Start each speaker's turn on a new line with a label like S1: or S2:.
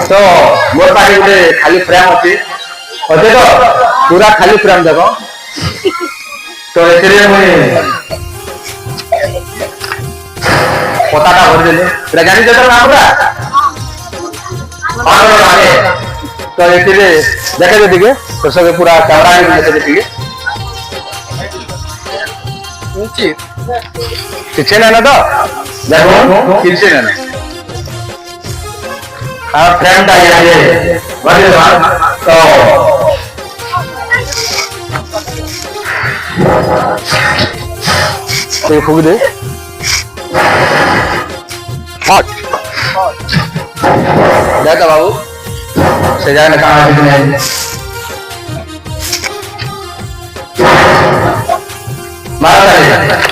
S1: तो मोर पाखे गोटे खाली फ्रेम अच्छी अच्छे तो पूरा खाली फ्रेम देख तो ए पताटा भरदेले जानी तो नामटा तो ये देखे टे तो सब पूरा चावड़ा देखे किसी ना तो देखो किसी ना फ्रेंड तो फूक दे देखा बाबू से जाने कहाँ मारा